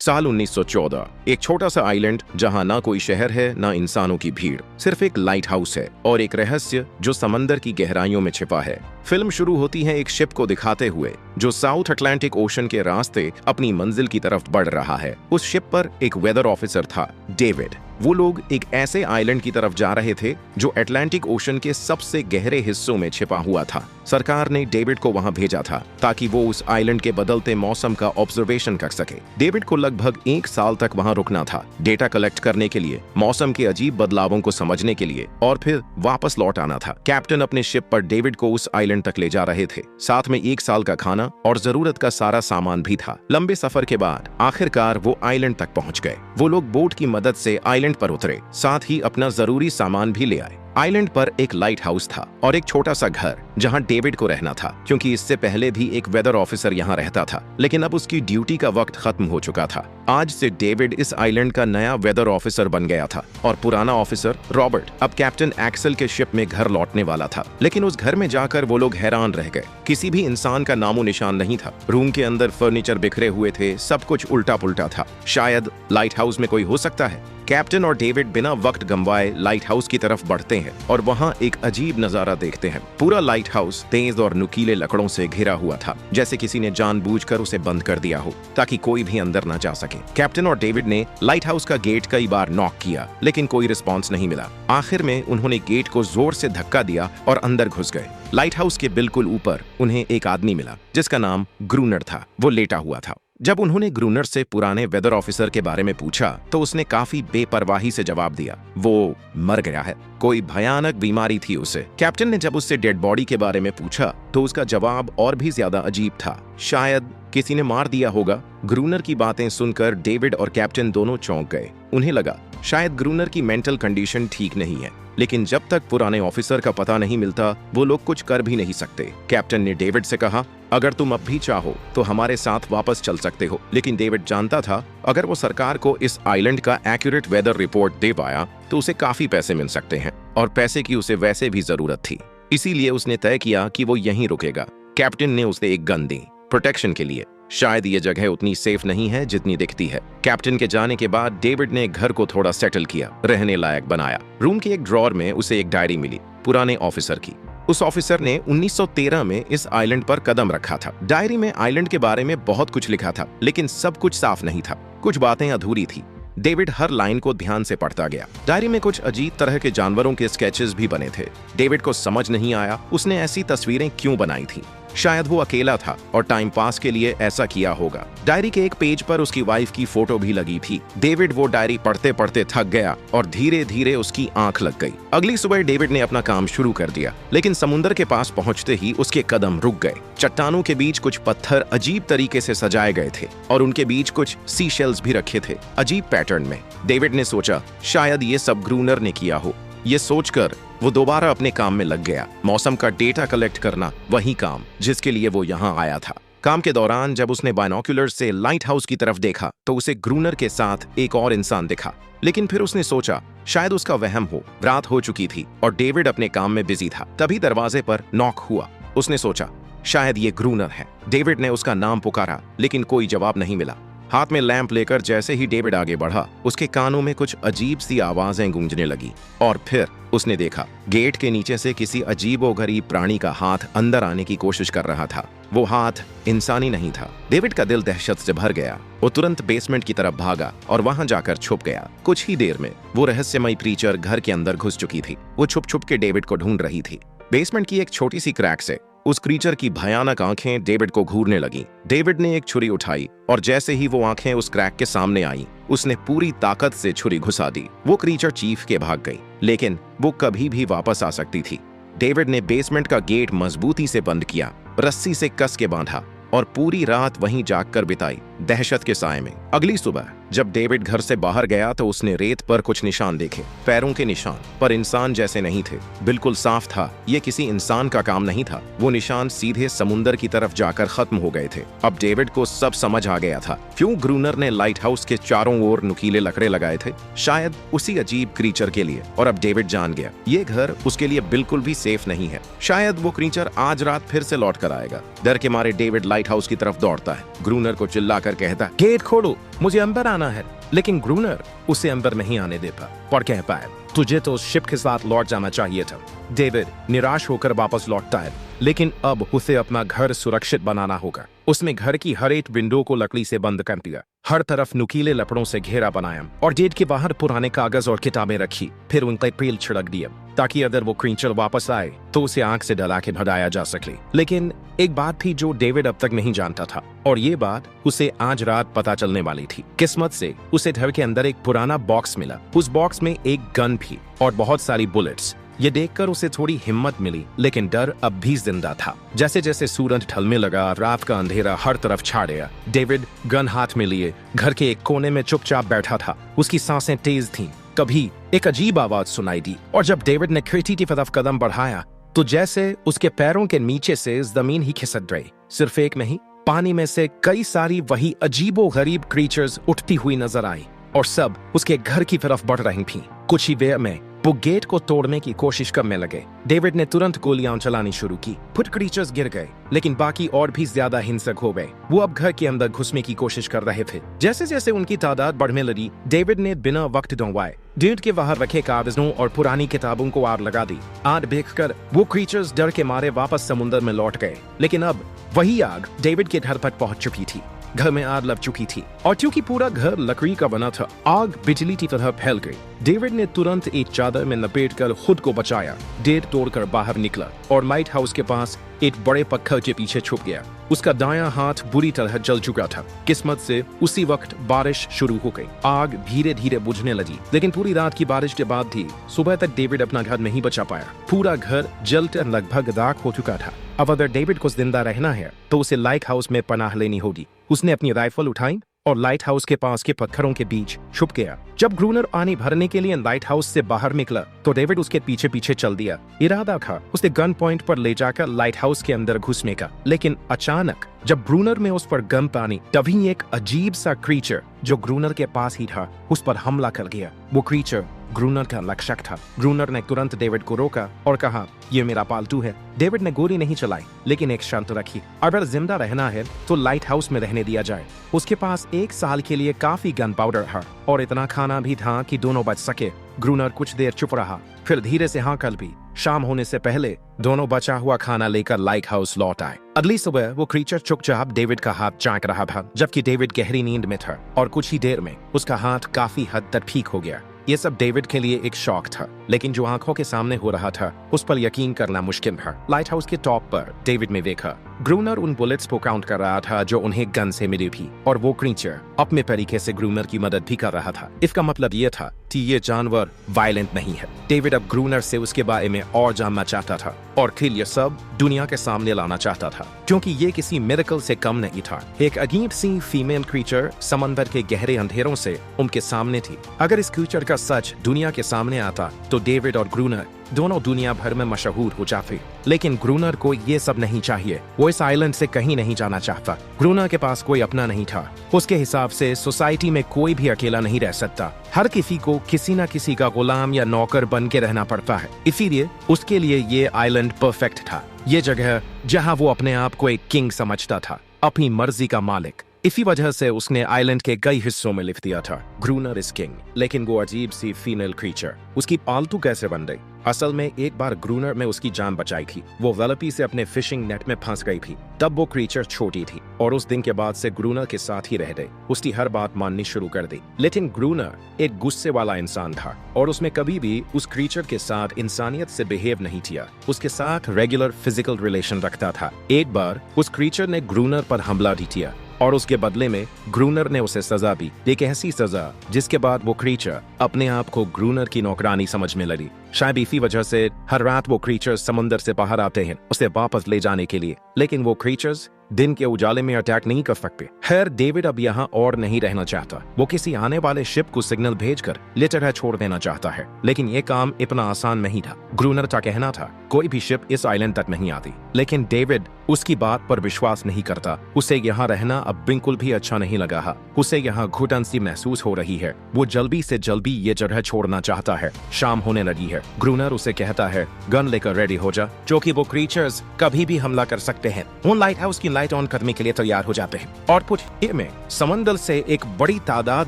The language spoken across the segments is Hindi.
साल 1914। एक छोटा सा आइलैंड जहां ना कोई शहर है ना इंसानों की भीड़, सिर्फ एक लाइट हाउस है और एक रहस्य जो समंदर की गहराइयों में छिपा है। फिल्म शुरू होती है एक शिप को दिखाते हुए जो साउथ अटलांटिक ओशन के रास्ते अपनी मंजिल की तरफ बढ़ रहा है। उस शिप पर एक वेदर ऑफिसर था, डेविड। वो लोग एक ऐसे आइलैंड की तरफ जा रहे थे जो अटलांटिक ओशन के सबसे गहरे हिस्सों में छिपा हुआ था। सरकार ने डेविड को वहां भेजा था ताकि वो उस आइलैंड के बदलते मौसम का ऑब्जर्वेशन कर सके। डेविड को लगभग 1 साल तक वहां रुकना था, डेटा कलेक्ट करने के लिए, मौसम के अजीब बदलावों को समझने के लिए और फिर वापस लौट आना था। कैप्टन अपने शिप पर डेविड को उस आइलैंड तक ले जा रहे थे, साथ में 1 साल का खाना और जरूरत का सारा सामान भी था। लंबे सफर के बाद आखिरकार वो आइलैंड तक पहुंच गए। वो लोग बोट की मदद से आइलैंड पर उतरे, साथ ही अपना जरूरी सामान भी ले आए। आइलैंड पर एक लाइट हाउस था और एक छोटा सा घर जहां डेविड को रहना था, क्योंकि इससे पहले भी एक वेदर ऑफिसर यहां रहता था, लेकिन अब उसकी ड्यूटी का वक्त खत्म हो चुका था। आज से डेविड इस आइलैंड का नया वेदर ऑफिसर बन गया था और पुराना ऑफिसर रॉबर्ट अब कैप्टन एक्सेल के शिप में घर लौटने वाला था। लेकिन उस घर में जाकर वो लोग हैरान रह गए। किसी भी इंसान का नामो निशान नहीं था। रूम के अंदर फर्नीचर बिखरे हुए थे, सब कुछ उल्टा पुल्टा था। शायद लाइट हाउस में कोई हो सकता है। कैप्टन और डेविड बिना वक्त गंवाए लाइट हाउस की तरफ बढ़ते हैं और वहां एक अजीब नजारा देखते हैं। पूरा लाइट हाउस तेज और नुकीले लकड़ों से घिरा हुआ था, जैसे किसी ने जानबूझकर उसे बंद कर दिया हो ताकि कोई भी अंदर न जा सके। कैप्टन और डेविड ने लाइट हाउस का गेट कई बार नॉक किया, लेकिन कोई रिस्पॉन्स नहीं मिला। आखिर में उन्होंने गेट को जोर से धक्का दिया और अंदर घुस गए। लाइट हाउस के बिल्कुल ऊपर उन्हें एक आदमी मिला जिसका नाम ग्रूनर था। वो लेटा हुआ था। जब उन्होंने ग्रूनर से पुराने वेदर ऑफिसर के बारे में पूछा तो उसने काफी बेपरवाही से जवाब दिया, वो मर गया है, कोई भयानक बीमारी थी उसे। कैप्टन ने जब उससे डेड बॉडी के बारे में पूछा तो उसका जवाब और भी ज्यादा अजीब था, शायद किसी ने मार दिया होगा। ग्रूनर की बातें सुनकर डेविड और कैप्टन दोनों चौंक गए। उन्हें लगा शायद ग्रूनर की मेंटल कंडीशन ठीक नहीं है, लेकिन जब तक पुराने ऑफिसर का पता नहीं मिलता वो लोग कुछ कर भी नहीं सकते। कैप्टन ने डेविड से कहा, अगर तुम अब भी चाहो तो हमारे साथ वापस चल सकते हो। लेकिन डेविड जानता था अगर वो सरकार को इस आइलैंड का एक्यूरेट वेदर रिपोर्ट दे पाया तो उसे काफी पैसे मिल सकते हैं और पैसे की उसे वैसे भी जरूरत थी। इसीलिए उसने तय किया कि वो यहीं रुकेगा। कैप्टन ने उसे एक गन दी प्रोटेक्शन के लिए। शायद ये जगह उतनी सेफ नहीं है जितनी दिखती है। कैप्टन के जाने के बाद डेविड ने घर को थोड़ा सेटल किया, रहने लायक बनाया। रूम के एक ड्रॉर में उसे एक डायरी मिली पुराने ऑफिसर की। उस ऑफिसर ने 1913 में इस आइलैंड पर कदम रखा था। डायरी में आइलैंड के बारे में बहुत कुछ लिखा था, लेकिन सब कुछ साफ नहीं था। कुछ बातें अधूरी थी। डेविड हर लाइन को ध्यान से पढ़ता गया। डायरी में कुछ अजीब तरह के जानवरों के स्केचेस भी बने थे। डेविड को समझ नहीं आया उसने ऐसी तस्वीरें क्यों बनाई थी। शायद वो अकेला था और टाइम पास के लिए ऐसा किया होगा। डायरी के एक पेज पर उसकी वाइफ की फोटो भी लगी थी। डेविड वो डायरी पढ़ते पढ़ते थक गया और धीरे धीरे उसकी आंख लग गई। अगली सुबह डेविड ने अपना काम शुरू कर दिया, लेकिन समुद्र के पास पहुंचते ही उसके कदम रुक गए। चट्टानों के बीच कुछ पत्थर अजीब तरीके से सजाए गए थे और उनके बीच कुछ सी शेल्स भी रखे थे, अजीब पैटर्न में। डेविड ने सोचा शायद ये सब ग्रूनर ने किया हो। ये सोचकर वो दोबारा अपने काम में लग गया। मौसम का डेटा कलेक्ट करना, वही काम जिसके लिए वो यहाँ आया था। काम के दौरान जब उसने बाइनोक्यूलर्स से लाइट हाउस की तरफ देखा तो उसे ग्रूनर के साथ एक और इंसान दिखा, लेकिन फिर उसने सोचा शायद उसका वहम हो। रात हो चुकी थी और डेविड अपने काम में बिजी था। तभी दरवाजे पर नॉक हुआ। उसने सोचा शायद ये ग्रूनर है। डेविड ने उसका नाम पुकारा, लेकिन कोई जवाब नहीं मिला। हाथ में लैंप लेकर जैसे ही डेविड आगे बढ़ा, उसके कानों में कुछ अजीब सी आवाजें गूंजने लगी और फिर उसने देखा गेट के नीचे से किसी अजीबोगरीब प्राणी का हाथ अंदर आने की कोशिश कर रहा था। वो हाथ इंसानी नहीं था। डेविड का दिल दहशत से भर गया। वो तुरंत बेसमेंट की तरफ भागा और वहां जाकर छुप गया। कुछ ही देर में वो रहस्यमयी क्रीचर घर के अंदर घुस चुकी थी। वो छुप छुप के डेविड को ढूंढ रही थी। बेसमेंट की एक छोटी सी क्रैक से उस क्रीचर की भयानक आंखें डेविड को घूरने लगी। डेविड ने एक छुरी उठाई और जैसे ही वो आंखें उस क्रैक के सामने आई, उसने पूरी ताकत से छुरी घुसा दी। वो क्रीचर चीख के भाग गई, लेकिन वो कभी भी वापस आ सकती थी। डेविड ने बेसमेंट का गेट मजबूती से बंद किया, रस्सी से कस के बांधा और पूरी रात वहीं जागकर बिताई, दहशत के साए में। अगली सुबह जब डेविड घर से बाहर गया तो उसने रेत पर कुछ निशान देखे, पैरों के निशान, पर इंसान जैसे नहीं थे। बिल्कुल साफ था ये किसी इंसान का काम नहीं था। वो निशान सीधे समुंदर की तरफ जाकर खत्म हो गए थे। अब डेविड को सब समझ आ गया था क्यों ग्रूनर ने लाइट हाउस के चारों ओर नुकीले लकड़े लगाए थे, शायद उसी अजीब क्रीचर के लिए। और अब डेविड जान गया ये घर उसके लिए बिल्कुल भी सेफ नहीं है। शायद वो क्रीचर आज रात फिर से लौट कर आएगा। डर के मारे डेविड लाइट हाउस की तरफ दौड़ता है। ग्रूनर को चिल्लाकर आकर कहता, गेट खोलो, मुझे अंदर आना है। लेकिन ग्रूनर उसे अंदर नहीं आने देता और कह पाए, तुझे तो शिप के साथ लौट जाना चाहिए था। डेविड निराश होकर वापस लौटता है, लेकिन अब उसे अपना घर सुरक्षित बनाना होगा। उसने घर की हर एक विंडो को लकड़ी से बंद कर दिया, हर तरफ नुकीले लकड़ों से घेरा बनाया और गेट के बाहर पुराने कागज और किताबें रखी। फिर उन पर तेल छिड़क दिया ताकि अगर वो क्रीचर वापस आए तो उसे आंख से डरा के भगाया जा सके। लेकिन एक बात थी जो डेविड अब तक नहीं जानता था, और ये बात उसे आज रात पता चलने वाली थी। किस्मत से उसे घर के अंदर एक पुराना बॉक्स मिला। उस बॉक्स में एक गन भी और बहुत सारी बुलेट्स। ये देखकर उसे थोड़ी हिम्मत मिली, लेकिन डर अब भी जिंदा था। जैसे जैसे सूरज ढलने लगा, रात का अंधेरा हर तरफ छा गया। डेविड गन हाथ में लिए घर के एक कोने में चुपचाप बैठा था। उसकी सांसें तेज थीं। कभी एक अजीब आवाज सुनाई दी, और जब डेविड ने खिड़की की तरफ कदम बढ़ाया तो जैसे उसके पैरों के नीचे से जमीन ही खिसक गई। सिर्फ एक नहीं, पानी में से कई सारी वही अजीबो गरीब क्रीचर्स उठती हुई नजर आई, और सब उसके घर की तरफ बढ़ रही थीं। कुछ ही देर में वो गेट को तोड़ने की कोशिश करने लगे। डेविड ने तुरंत गोलियां चलानी शुरू की। कुछ क्रीचर्स गिर गए, लेकिन बाकी और भी ज्यादा हिंसक हो गए। वो अब घर के अंदर घुसने की कोशिश कर रहे थे। जैसे जैसे उनकी तादाद बढ़ने लगी, डेविड ने बिना वक्त गंवाए गेट के बाहर रखे कागजों और पुरानी किताबों को आग लगा दी। आग देखकर वो क्रीचर्स डर के मारे वापस समुद्र में लौट गए। लेकिन अब वही आग डेविड के घर तक पहुंच चुकी थी। घर में आग लग चुकी थी, और क्योंकि पूरा घर लकड़ी का बना था, आग बिजली की तरह फैल गई। डेविड ने तुरंत एक चादर में लपेटकर खुद को बचाया। गेट तोड़कर बाहर निकला और लाइट हाउस के पास एक बड़े पत्थर के पीछे छुप गया। उसका दायां हाथ बुरी तरह जल चुका था। किस्मत से उसी वक्त बारिश शुरू हो गई। आग धीरे धीरे बुझने लगी, लेकिन पूरी रात की बारिश के बाद भी सुबह तक डेविड अपना घर नहीं बचा पाया। पूरा घर जलकर लगभग राख हो चुका था। अब अगर डेविड को जिंदा रहना है तो उसे लाइट हाउस में पनाह लेनी होगी। उसने अपनी राइफल उठाई और लाइट हाउस के पास के पत्थरों के बीच छुप गया। जब ग्रूनर पानी भरने के लिए लाइट हाउस से बाहर निकला तो डेविड उसके पीछे पीछे चल दिया। इरादा था उसने गन पॉइंट पर ले जाकर लाइट हाउस के अंदर घुसने का, लेकिन अचानक जब ग्रूनर में उस पर गन पानी, तभी एक अजीब सा क्रीचर जो ग्रूनर के पास ही था उस पर हमला कर गया। वो क्रीचर ग्रूनर का लक्ष्य था। ग्रूनर ने तुरंत डेविड को रोका और कहा, ये मेरा पालतू है। डेविड ने गोली नहीं चलाई, लेकिन एक शर्त रखी, अगर जिंदा रहना है तो लाइट हाउस में रहने दिया जाए। उसके पास 1 साल के लिए काफी गन पाउडर था और इतना खाना भी था कि दोनों बच सके। ग्रूनर कुछ देर चुप रहा, फिर धीरे से हाँ कल भी शाम होने से पहले दोनों बचा हुआ खाना लेकर लाइट हाउस लौट आए। अगली सुबह वो क्रीचर चुपचाप डेविड का हाथ चाट रहा था, जबकि डेविड गहरी नींद में था, और कुछ ही देर में उसका हाथ काफी हद तक ठीक हो गया। ये सब डेविड के लिए एक शौक था, लेकिन जो आंखों के सामने हो रहा था उस पर यकीन करना मुश्किल था। लाइट हाउस के टॉप पर डेविड ने देखा ग्रूनर उन बुलेट्स को काउंट कर रहा था जो उन्हें गन से मिली थी, और वो क्रीचर अपने तरीके से ग्रूनर की मदद भी कर रहा था। इसका मतलब ये था कि ये जानवर वायलेंट नहीं है। डेविड अब ग्रूनर से उसके बारे में और जानना चाहता था, और फिर ये सब दुनिया के सामने लाना चाहता था, क्योंकि ये किसी मिरेकल से कम नहीं था। एक अजीब सी फीमेल क्रीचर समंदर के गहरे अंधेरों से उनके सामने थी। अगर इस क्रीचर का सच दुनिया के सामने आता तो डेविड और ग्रूनर दोनों दुनिया भर में मशहूर हो जाते। लेकिन ग्रूनर को ये सब नहीं चाहिए। वो इस आइलैंड से कहीं नहीं जाना चाहता। ग्रूनर के पास कोई अपना नहीं था। उसके हिसाब से सोसाइटी में कोई भी अकेला नहीं रह सकता। हर किसी को किसी न किसी का गुलाम या नौकर बन के रहना पड़ता है। इसीलिए उसके लिए ये आइलैंड परफेक्ट था। ये जगह जहाँ वो अपने आप को एक किंग समझता था, अपनी मर्जी का मालिक। इसी वजह से उसने आइलैंड के कई हिस्सों में लिख दिया था, ग्रूनर इज किंग। लेकिन वो अजीब सी फीमेल क्रीचर उसकी पालतू कैसे बन गई? असल में एक बार ग्रूनर में उसकी जान बचाई थी। वो गलती से अपने फिशिंग नेट में फंस गई थी। तब वो क्रीचर छोटी थी, और उस दिन के बाद से ग्रूनर के साथ ही रह गई। उसकी हर बात माननी शुरू कर दी। लेकिन ग्रूनर एक गुस्से वाला इंसान था, और उसने कभी भी उस क्रीचर के साथ इंसानियत से बिहेव नहीं किया। उसके साथ रेगुलर फिजिकल रिलेशन रखता था। एक बार उस क्रीचर ने ग्रूनर पर हमला भी किया, और उसके बदले में ग्रूनर ने उसे सजा दी। एक ऐसी सजा जिसके बाद वो क्रीचर अपने आप को ग्रूनर की नौकरानी समझने लगी। शायद इसी वजह से हर रात वो क्रीचर्स समुद्र से बाहर आते हैं उसे वापस ले जाने के लिए। लेकिन वो क्रीचर्स दिन के उजाले में अटैक नहीं कर सकते। खैर, डेविड अब यहाँ और नहीं रहना चाहता। वो किसी आने वाले शिप को सिग्नल भेजकर लेटर छोड़ देना चाहता है। लेकिन ये काम इतना आसान नहीं था। ग्रूनर का कहना था कोई भी शिप इस आइलैंड तक नहीं आती। लेकिन डेविड उसकी बात पर विश्वास नहीं करता। उसे यहाँ रहना अब बिल्कुल भी अच्छा नहीं लगा। उसे यहाँ घुटन सी महसूस हो रही है। वो जल्दी से जल्दी ये जगह छोड़ना चाहता है। शाम होने लगी है। है। ग्रूनर उसे कहता है गन लेकर रेडी हो जा, जो कि वो क्रीचर्स कभी भी हमला कर सकते हैं। वो लाइट हाउस की लाइट ऑन करने के लिए तैयार हो जाते हैं और कुछ देर में समंदर से एक बड़ी तादाद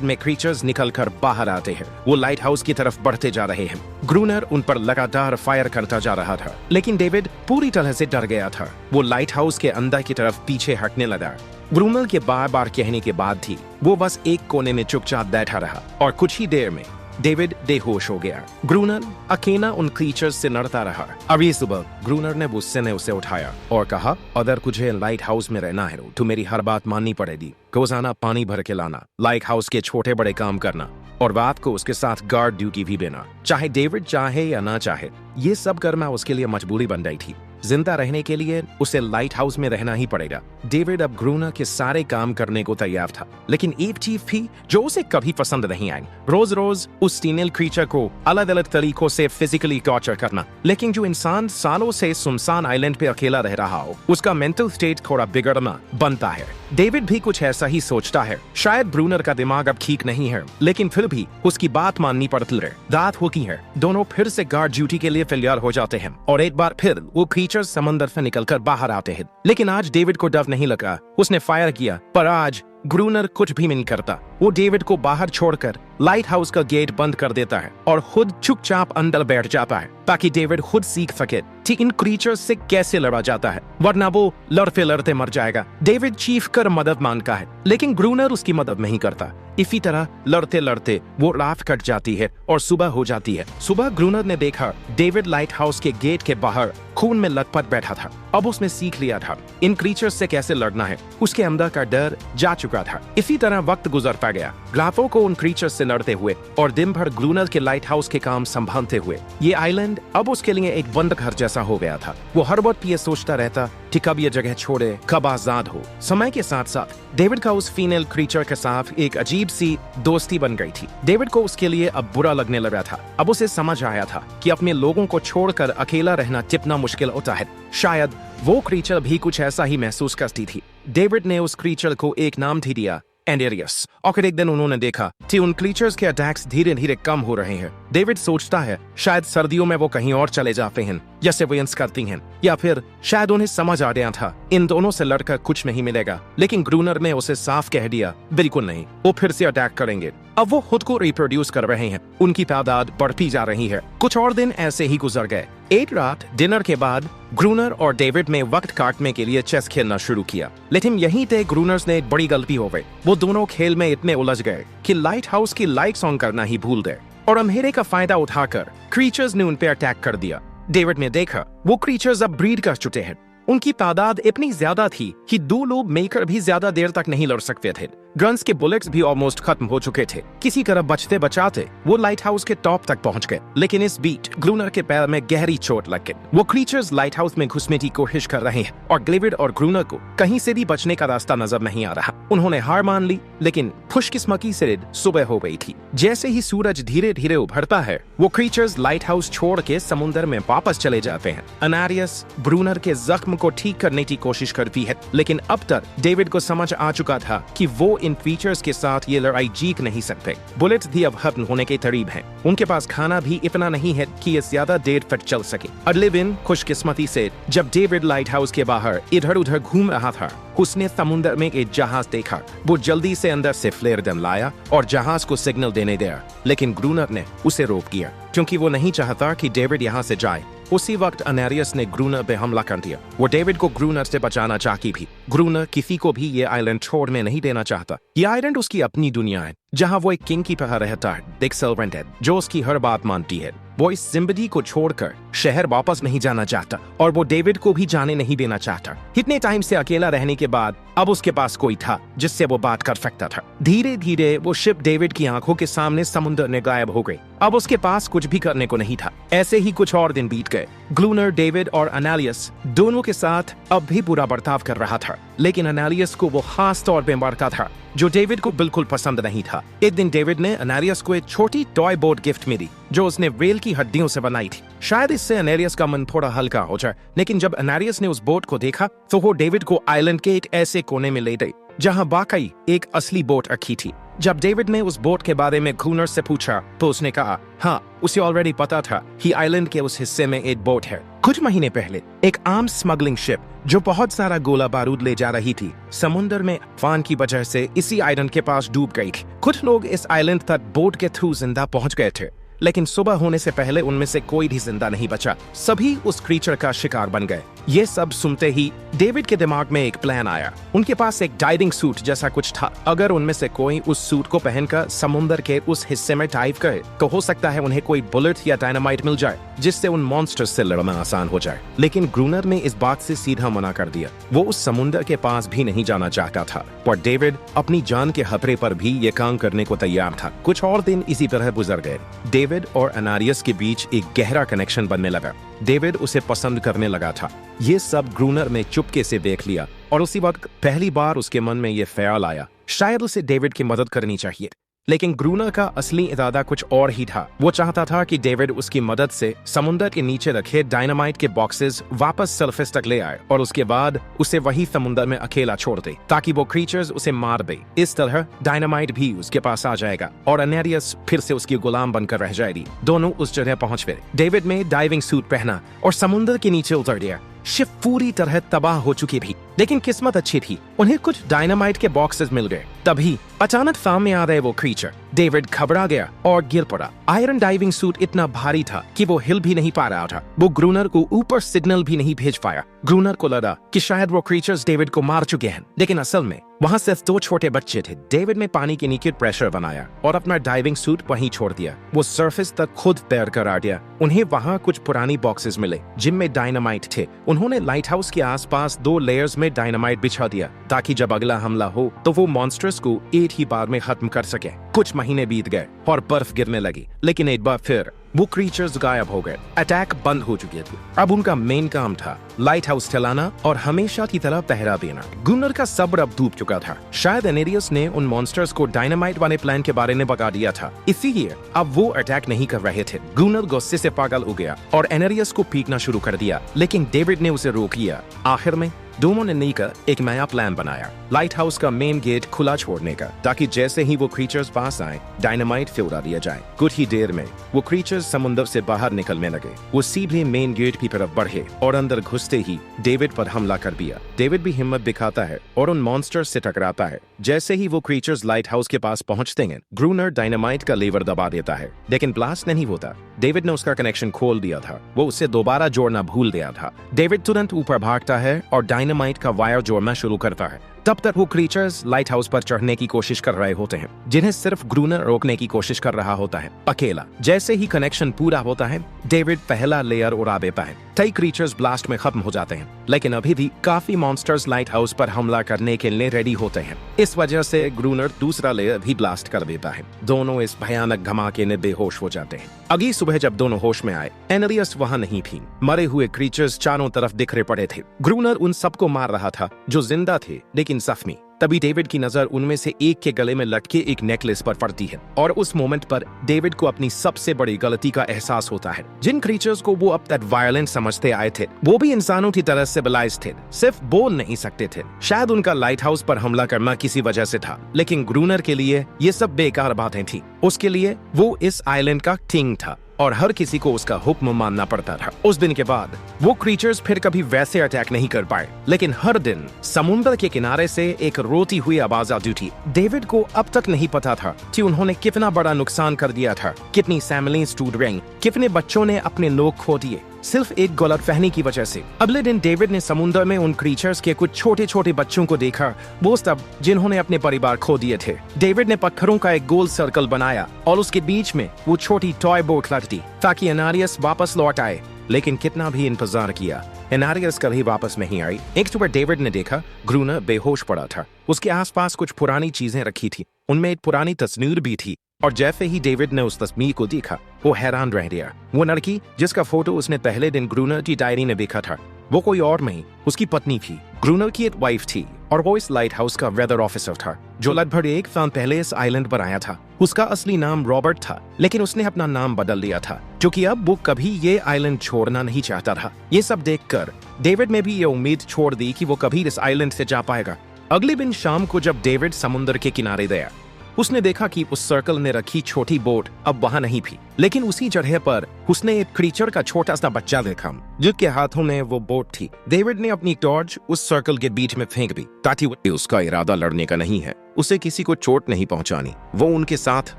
में क्रीचर्स निकलकर बाहर आते हैं। वो लाइट हाउस की तरफ बढ़ते जा रहे हैं। ग्रूनर उन पर लगातार फायर करता जा रहा था, लेकिन डेविड पूरी तरह से डर गया था। वो लाइट हाउस के अंदर की तरफ पीछे हटने लगा। ग्रूनर के बार बार कहने के बाद भी वो बस एक कोने में चुपचाप बैठा रहा और कुछ ही देर में डेविड बेहोश हो गया। ग्रूनर अकेला उन क्रीचर्स से लड़ता रहा। अभी सुबह ग्रूनर ने गुस्से में उसे उठाया और कहा, अगर तुझे लाइट हाउस में रहना है तो मेरी हर बात माननी पड़ेगी। रोजाना पानी भर के लाना, लाइट हाउस के छोटे बड़े काम करना और रात को उसके साथ गार्ड ड्यूटी भी देना। चाहे डेविड चाहे या ना चाहे, ये सब करना उसके लिए मजबूरी बन गई थी। जिंदा रहने के लिए उसे लाइट हाउस में रहना ही पड़ेगा। डेविड अब ग्रूनर के सारे काम करने को तैयार था, लेकिन एक चीज थी जो उसे कभी पसंद नहीं आई। रोज रोज उस टीनेल क्रीचर को अलग अलग तरीकों से फिजिकली टॉर्चर करना। लेकिन जो इंसान सालों से सुनसान आइलैंड पे अकेला रह रहा हो, उसका मेंटल स्टेट थोड़ा बिगड़ना बनता है। डेविड भी कुछ ऐसा ही सोचता है। शायद ग्रूनर का दिमाग अब ठीक नहीं है, लेकिन फिर भी उसकी बात माननी पड़ती है। रात होती है, दोनों फिर से गार्ड ड्यूटी के लिए तैयार हो जाते हैं और एक बार फिर वो क्रीचर्स समंदर से निकलकर बाहर आते हैं। लेकिन आज डेविड को डर नहीं लगा। उसने फायर किया, पर आज ग्रूनर कुछ भी नहीं करता। वो डेविड को बाहर छोड़कर लाइट हाउस का गेट बंद कर देता है और खुद चुपचाप अंदर बैठ जाता है, ताकि डेविड खुद सीख सके कि इन क्रीचर्स से कैसे लड़ा जाता है, वरना वो लड़ते लड़ते मर जाएगा। डेविड चीख कर मदद मांगता है, लेकिन ग्रूनर उसकी मदद नहीं करता। इसी तरह लड़ते लड़ते वो रात कट जाती है और सुबह हो जाती है। सुबह ग्रूनर ने देखा डेविड लाइट हाउस के गेट के बाहर खून में लथपथ बैठा था। अब उसने सीख लिया था इन क्रीचर्स से कैसे लड़ना है। उसके अंदर का डर जा चुका था। इसी तरह वक्त गुजरता गया, रातों को उन क्रीचर्स से लड़ते हुए और दिन भर ग्रूनर के लाइट हाउस के काम संभालते हुए। ये आइलैंड अब उसके लिए एक बंद घर जैसा हो गया था। वो हर वक्त ये सोचता रहता कि कब ये जगह छोड़े, कब आजाद हो। समय के साथ साथ डेविड का उस फीमेल क्रीचर के साथ एक अजीब सी दोस्ती बन गई थी। डेविड को उसके लिए अब बुरा लगने लगा था। अब उसे समझ आया था कि अपने लोगों को छोड़कर अकेला रहना कितना मुश्किल होता है। शायद वो क्रीचर भी कुछ ऐसा ही महसूस करती थी। डेविड ने उस क्रीचर को एक नाम भी दिया, एंडेरियस। और एक दिन उन्होंने देखा कि उन क्रीचर्स के अटैक्स धीरे धीरे कम हो रहे हैं। डेविड सोचता है शायद सर्दियों में वो कहीं और चले जाते हैं या सर्वेलेंस करती हैं, या फिर शायद उन्हें समझ आ गया था इन दोनों से लड़कर कुछ नहीं मिलेगा। लेकिन ग्रूनर ने उसे साफ कह दिया, बिल्कुल नहीं, वो फिर से अटैक करेंगे। अब वो खुद को रिप्रोड्यूस कर रहे हैं, उनकी तादाद बढ़ती जा रही है। कुछ और दिन ऐसे ही गुजर गए। एक रात डिनर के बाद ग्रूनर और डेविड ने वक्त काटने के लिए चेस खेलना शुरू किया। लेकिन यहीं पे ग्रूनर्स ने एक बड़ी गलती हो गई। वो दोनों खेल में इतने उलझ गए कि लाइट हाउस की लाइट्स ऑन करना ही भूल गए और अंधेरे का फायदा उठाकर क्रीचर्स ने उन पे अटैक कर दिया। डेविड ने देखा वो क्रीचर्स अब ब्रीड कर चुके हैं। उनकी तादाद इतनी ज्यादा थी कि दो लोग मिलकर भी ज्यादा देर तक नहीं लड़ सकते थे। गन्स के बुलेट्स भी ऑलमोस्ट खत्म हो चुके थे। किसी तरह बचते बचाते वो लाइट हाउस के टॉप तक पहुंच गए। लेकिन इस बीच ग्रूनर के पैर में गहरी चोट लग गई। वो क्रीचर्स लाइट हाउस में घुसने की कोशिश कर रहे हैं और डेविड और ग्रूनर को कहीं से भी बचने का रास्ता नजर नहीं आ रहा। उन्होंने हार मान ली, लेकिन खुशकिस्मती से सुबह हो गई थी। जैसे ही सूरज धीरे धीरे उभरता है, वो क्रीचर्स लाइट हाउस छोड़ के समुद्र में वापस चले जाते हैं। एनारियस ग्रूनर के जख्म को ठीक करने की कोशिश करती है, लेकिन अब तक डेविड को समझ आ चुका था कि वो इन क्रीचर्स के साथ ये लड़ाई जीत नहीं सकते। बुलेट्स भी अब खत्म होने के करीब हैं। उनके पास खाना भी इतना नहीं है कि ये ज्यादा देर तक चल सके। अगले दिन खुशकिस्मती से जब डेविड लाइट हाउस के बाहर इधर उधर घूम रहा था, उसने समुद्र में एक जहाज देखा। वो जल्दी से अंदर से फ्लेयर गन लाया और जहाज को सिग्नल देने दिया, लेकिन ग्रूनर ने उसे रोक दिया क्योंकि वो नहीं चाहता कि डेविड यहाँ से जाए। उसी वक्त एनारियस ने ग्रूनर पे हमला कर दिया। वो डेविड को ग्रूनर से बचाना चाहती भी। ग्रूनर किसी को भी ये आइलैंड छोड़ने नहीं देना चाहता। ये आइलैंड उसकी अपनी दुनिया है, जहाँ वो एक किंग की तरह रहता है, एक सर्वेंट है जो उसकी हर बात मानती है। वो इस जिंदगी को छोड़कर शहर वापस नहीं जाना चाहता और वो डेविड को भी जाने नहीं देना चाहता। इतने टाइम से अकेला रहने के बाद अब उसके पास कोई था जिससे वो बात कर सकता था। धीरे धीरे वो शिप डेविड की आंखों के सामने समुद्र में गायब हो गई। अब उसके पास कुछ भी करने को नहीं था। ऐसे ही कुछ और दिन बीत गए। ग्रूनर, डेविड और एनालियस दोनों के साथ अब भी बुरा बर्ताव कर रहा था, लेकिन एनालियस को वो खास तौर पे मारता था जो डेविड को बिल्कुल पसंद नहीं था। एक दिन डेविड ने एनालियस को एक छोटी टॉय बोट गिफ्ट में दी जो उसने वेल की हड्डियों से बनाई थी। शायद इससे एनालियस का मन थोड़ा हल्का हो जाए, लेकिन जब एनालियस ने उस बोट को देखा तो वो डेविड को आइलैंड के एक ऐसे कोने में ले गई जहां वाकई एक असली बोट रखी थी। जब डेविड ने उस बोट के बारे में ग्रूनर से पूछा तो उसने कहा हाँ, उसे ऑलरेडी पता था कि आइलैंड के उस हिस्से में एक बोट है। कुछ महीने पहले एक आर्म्स स्मगलिंग शिप जो बहुत सारा गोला बारूद ले जा रही थी, समुद्र में तूफान की वजह से इसी आइलैंड के पास डूब गई थी। कुछ लोग इस आइलैंड तक बोट के थ्रू जिंदा पहुंच गए थे, लेकिन सुबह होने से पहले उनमें से कोई भी जिंदा नहीं बचा। सभी उस क्रीचर का शिकार बन गए। ये सब सुनते ही डेविड के दिमाग में एक प्लान आया। उनके पास एक डाइविंग सूट जैसा कुछ था। अगर उनमें से कोई उस सूट को पहनकर समुद्र के उस हिस्से में डाइव करे तो हो सकता है उन्हें कोई बुलेट या डायनामाइट मिल जाए, जिससे उन मॉन्स्टर्स से लड़ना आसान हो जाए। लेकिन ग्रूनर ने इस बात से सीधा मना कर दिया। वो उस समुद्र के पास भी नहीं जाना चाहता था, पर डेविड अपनी जान के खतरे पर भी ये काम करने को तैयार था। कुछ और दिन इसी तरह गुजर गए। डेविड और एनारियस के बीच एक गहरा कनेक्शन बनने लगा। डेविड उसे पसंद करने लगा था। ये सब ग्रूनर ने चुपके से देख लिया और उसी वक्त पहली बार उसके मन में ये ख्याल आया, शायद उसे डेविड की मदद करनी चाहिए। लेकिन ग्रूनर का असली इरादा कुछ और ही था। वो चाहता था कि डेविड उसकी मदद से समुद्र के नीचे रखे डायनामाइट के बॉक्सेस वापस सरफेस तक ले आए और उसके बाद उसे वही समुद्र में अकेला छोड़ दे ताकि वो क्रीचर्स उसे मार दे। इस तरह डायनामाइट भी उसके पास आ जाएगा और एनेरियस फिर से उसकी गुलाम बनकर रह जाएगी। दोनों उस जगह पहुंच गए। डेविड ने डाइविंग सूट पहना और समुद्र के नीचे उतर गया। शिप पूरी तरह तबाह हो चुकी थी, लेकिन किस्मत अच्छी थी, उन्हें कुछ डायनामाइट के बॉक्सेस मिल गए। तभी अचानक सामने आ रहे वो क्रीचर। डेविड घबरा गया और गिर पड़ा। आयरन डाइविंग सूट इतना भारी था कि वो हिल भी नहीं पा रहा था। वो ग्रूनर को ऊपर सिग्नल भी नहीं भेज पाया। ग्रूनर को लगा कि शायद वो क्रीचर्स डेविड को मार चुके हैं, लेकिन असल में वहाँ सिर्फ 2 छोटे बच्चे थे। डेविड ने पानी के नीचे प्रेशर बनाया और अपना डाइविंग सूट वहीं छोड़ दिया। वो सरफेस तक खुद तैर कर आ गया। उन्हें वहाँ कुछ पुरानी बॉक्सेस मिले जिनमें डायनामाइट थे। उन्होंने लाइट हाउस के आसपास 2 लेयर्स में डायनामाइट बिछा दिया ताकि जब अगला हमला हो तो वो मॉन्स्टर्स को एक ही बार में खत्म कर सके। कुछ महीने बीत गए और बर्फ गिरने लगी, लेकिन एक बार फिर वो क्रीचर्स गायब हो गए। अटैक बंद हो चुके थे। अब उनका मेन काम था लाइट हाउस चलाना और हमेशा की तरह पहरा देना। ग्रूनर का सब्र अब डूब चुका था। शायद एनेरियस ने उन मॉन्स्टर्स को डायनामाइट वाले प्लान के बारे में बता दिया था, इसीलिए अब वो अटैक नहीं कर रहे थे। ग्रूनर गुस्से से पागल हो गया और एनेरियस को पीटना शुरू कर दिया, लेकिन डेविड ने उसे रोक लिया। आखिर में दोनों ने मिलकर एक नया प्लान बनाया, लाइट हाउस का मेन गेट खुला छोड़ने का, ताकि जैसे ही वो क्रीचर्स पास आए डायनामाइट से उड़ा दिया जाए। कुछ ही देर में वो क्रीचर्स समुद्र से बाहर निकलने लगे। वो सीधे मेन गेट की तरफ बढ़े और अंदर घुसते ही डेविड पर हमला कर दिया। डेविड भी हिम्मत दिखाता है और उन मॉन्स्टर्स से टकराता है। जैसे ही वो क्रीचर्स लाइट हाउस के पास पहुंचते हैं, ग्रूनर डायनामाइट का लीवर दबा देता है, लेकिन ब्लास्ट नहीं होता। डेविड ने उसका कनेक्शन खोल दिया था। वो उसे दोबारा जोड़ना भूल गया था। डेविड तुरंत ऊपर भागता है और डायनामाइट का वायर जोड़ना शुरू करता है। तब तक वो क्रीचर्स लाइट हाउस पर चढ़ने की कोशिश कर रहे होते हैं, जिन्हें सिर्फ ग्रूनर रोकने की कोशिश कर रहा होता है, अकेला। जैसे ही कनेक्शन पूरा होता है, डेविड पहला लेयर उड़ा देता है। कई क्रीचर्स ब्लास्ट में खत्म हो जाते हैं, लेकिन अभी भी काफी मॉन्स्टर्स लाइट हाउस पर हमला करने के लिए रेडी होते हैं। इस वजह से ग्रूनर दूसरा लेयर भी ब्लास्ट कर देता है। दोनों इस भयानक धमाके में बेहोश हो जाते हैं। अगली सुबह जब दोनों होश में आए, एनेरियस वहाँ नहीं थी। मरे हुए क्रीचर्स चारों तरफ बिखरे पड़े थे। ग्रूनर उन सबको मार रहा था जो जिंदा थे लेकिन जख्मी। तभी डेविड की नजर उनमें से एक के गले में लटके एक नेकलेस पर पड़ती है और उस मोमेंट पर डेविड को अपनी सबसे बड़ी गलती का एहसास होता है। जिन क्रीचर्स को वो अब तक वायलेंट समझते आए थे, वो भी इंसानों की तरह सिविलाइज्ड थे, सिर्फ बोल नहीं सकते थे। शायद उनका लाइट हाउस पर हमला करना किसी वजह से था, लेकिन ग्रूनर के लिए ये सब बेकार बातें थी। उसके लिए वो इस आइलैंड का किंग था और हर किसी को उसका हुक्म मानना पड़ता था। उस दिन के बाद वो क्रीचर्स फिर कभी वैसे अटैक नहीं कर पाए, लेकिन हर दिन समुद्र के किनारे से एक रोती हुई आवाज आती थी। डेविड को अब तक नहीं पता था कि उन्होंने कितना बड़ा नुकसान कर दिया था, कितनी फैमिलीज टूट गईं, कितने बच्चों ने अपने लोग खो दिए, सिर्फ एक गलतफहमी की वजह से। अगले दिन डेविड ने समुद्र में उन क्रीचर्स के कुछ छोटे छोटे बच्चों को देखा, वो सब जिन्होंने अपने परिवार खो दिए थे। डेविड ने पत्थरों का एक गोल सर्कल बनाया और उसके बीच में वो छोटी टॉय बोट रख दी ताकि एनारियस वापस लौट आए, लेकिन कितना भी इंतजार किया, एनारियस कभी वापस नहीं आई। एक सुबह डेविड ने देखा ग्रूनर बेहोश पड़ा था। उसके आसपास कुछ पुरानी चीजें रखी थी, उनमें एक पुरानी तस्वीर भी थी। और जैसे ही डेविड ने उस तस्वीर को देखा, वो हैरान रह गया। वो लड़की जिसका फोटो उसने पहले दिन ग्रूनर की डायरी में देखा था, वो कोई और नहीं, उसकी पत्नी थी। ग्रूनर की एक वाइफ थी और वो इस लाइट हाउस का वेदर ऑफिसर था, जो लगभग 1 साल पहले इस आइलैंड पर आया था। उसका असली नाम रॉबर्ट था, लेकिन उसने अपना नाम बदल लिया था क्योंकि अब वो कभी ये आइलैंड छोड़ना नहीं चाहता था। ये सब देखकर डेविड ने भी ये उम्मीद छोड़ दी कि वो कभी इस आइलैंड से जा पाएगा। अगले दिन शाम को जब डेविड समुद्र के किनारे गया, उसने देखा कि उस सर्कल ने रखी छोटी बोट अब वहां नहीं थी, लेकिन उसी जगह पर उसने एक क्रीचर का छोटा सा बच्चा देखा जिसके हाथों में वो बोट थी। डेविड ने अपनी टॉर्च उस सर्कल के बीच में फेंक दी ताकि उसका इरादा लड़ने का नहीं है, उसे किसी को चोट नहीं पहुंचानी, वो उनके साथ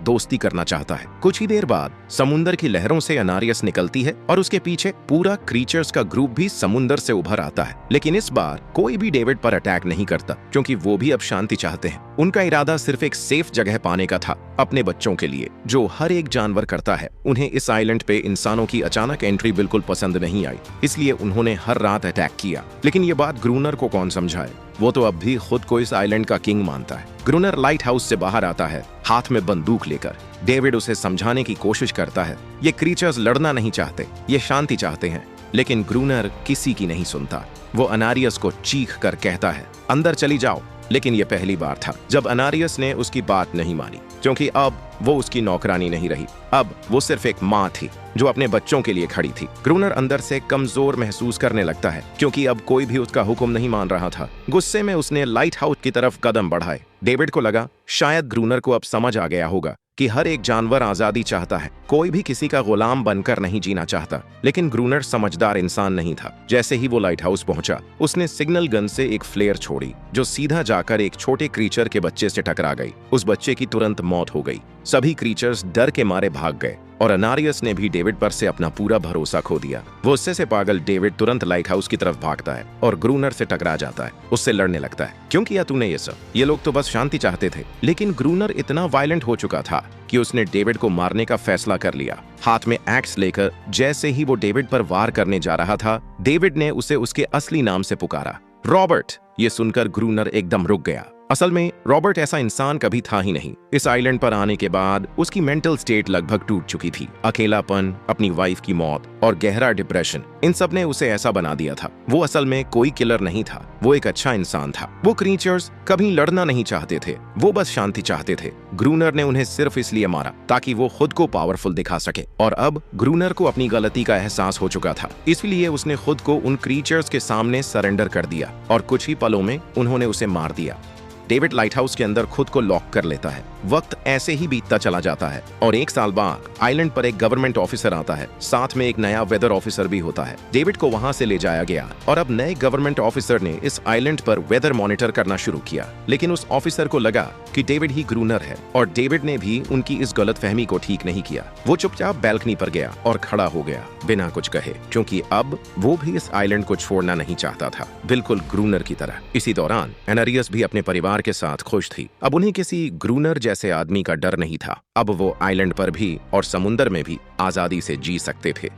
दोस्ती करना चाहता है। कुछ ही देर बाद समुंदर की लहरों से अनारियस निकलती है और उसके पीछे पूरा क्रीचर्स का ग्रुप भी समुंदर से उभर आता है। लेकिन इस बार कोई भी डेविड पर अटैक नहीं करता क्योंकि वो भी अब शांति चाहते हैं। उनका इरादा सिर्फ एक सेफ जगह पाने का था अपने बच्चों के लिए, जो हर एक जानवर करता है। उन्हें इस आइलैंड पे इंसानों की अचानक एंट्री बिल्कुल पसंद नहीं आई, इसलिए उन्होंने हर रात अटैक किया। लेकिन ये बात ग्रूनर को कौन समझाए, वो तो अब भी खुद को इस आइलैंड का किंग मानता है। ग्रूनर लाइट हाउस से बाहर आता है हाथ में बंदूक लेकर। डेविड उसे समझाने की कोशिश करता है ये क्रीचर्स लड़ना नहीं चाहते, ये शांति चाहते हैं। लेकिन ग्रूनर किसी की नहीं सुनता। वो अनारियस को चीख कर कहता है अंदर चली जाओ। लेकिन ये पहली बार था जब अनारियस ने उसकी बात नहीं मानी, क्योंकि अब वो उसकी नौकरानी नहीं रही, अब वो सिर्फ एक माँ थी जो अपने बच्चों के लिए खड़ी थी। ग्रूनर अंदर से कमजोर महसूस करने लगता है क्योंकि अब कोई भी उसका हुक्म नहीं मान रहा था। गुस्से में उसने लाइट हाउस की तरफ कदम बढ़ाए। डेविड को लगा शायद ग्रूनर को अब समझ आ गया होगा कि हर एक जानवर आजादी चाहता है, कोई भी किसी का गुलाम बनकर नहीं जीना चाहता। लेकिन ग्रूनर समझदार इंसान नहीं था। जैसे ही वो लाइट हाउस पहुंचा, उसने सिग्नल गन से एक फ्लेयर छोड़ी जो सीधा जाकर एक छोटे क्रीचर के बच्चे से टकरा गई। उस बच्चे की तुरंत मौत हो गई। सभी क्रीचर्स डर के मारे भाग गए और अनारियस ने भी डेविड पर से अपना पूरा भरोसा खो दिया। गुस्से से पागल डेविड तुरंत लाइट हाउस की तरफ भागता है और ग्रूनर से टकरा जाता है। उससे लड़ने लगता है, क्यों किया तूने ये सब? ये लोग तो बस शांति चाहते थे। लेकिन ग्रूनर इतना वायलेंट हो चुका था कि उसने डेविड को मारने का फैसला कर लिया। हाथ में एक्स लेकर जैसे ही वो डेविड पर वार करने जा रहा था, डेविड ने उसे उसके असली नाम से पुकारा, रॉबर्ट। ये सुनकर ग्रूनर एकदम रुक गया। असल में रॉबर्ट ऐसा इंसान कभी था ही नहीं। इस आइलैंड पर आने के बाद उसकी मेंटल स्टेट लगभग टूट चुकी थी। अकेलापन, अपनी वाइफ की मौत और गहरा डिप्रेशन, इन सब ने उसे ऐसा बना दिया था। वो असल में कोई किलर नहीं था, वो एक अच्छा इंसान था। वो क्रीचर्स कभी लड़ना नहीं चाहते थे, वो बस शांति चाहते थे। ग्रूनर ने उन्हें सिर्फ इसलिए मारा ताकि वो खुद को पावरफुल दिखा सके। और अब ग्रूनर को अपनी गलती का एहसास हो चुका था, इसलिए उसने खुद को उन क्रीचर्स के सामने सरेंडर कर दिया और कुछ ही पलों में उन्होंने उसे मार दिया। डेविड लाइट हाउस के अंदर खुद को लॉक कर लेता है। वक्त ऐसे ही बीतता चला जाता है और एक साल बाद आइलैंड पर एक गवर्नमेंट ऑफिसर आता है, साथ में एक नया वेदर ऑफिसर भी होता है। डेविड को वहां से ले जाया गया और अब नए गवर्नमेंट ऑफिसर ने इस आइलैंड पर वेदर मॉनिटर करना शुरू किया। लेकिन उस ऑफिसर को लगा कि डेविड ही ग्रूनर है और डेविड ने भी उनकी इस गलतफहमी को ठीक नहीं किया। वो चुपचाप बैल्कनी पर गया और खड़ा हो गया बिना कुछ कहे, क्योंकि अब वो भी इस आइलैंड को छोड़ना नहीं चाहता था, बिल्कुल ग्रूनर की तरह। इसी दौरान अनारियस भी अपने परिवार के साथ खुश थी। अब उन्हें किसी ग्रूनर जैसे आदमी का डर नहीं था। अब वो आइलैंड पर भी और समुंदर में भी आजादी से जी सकते थे।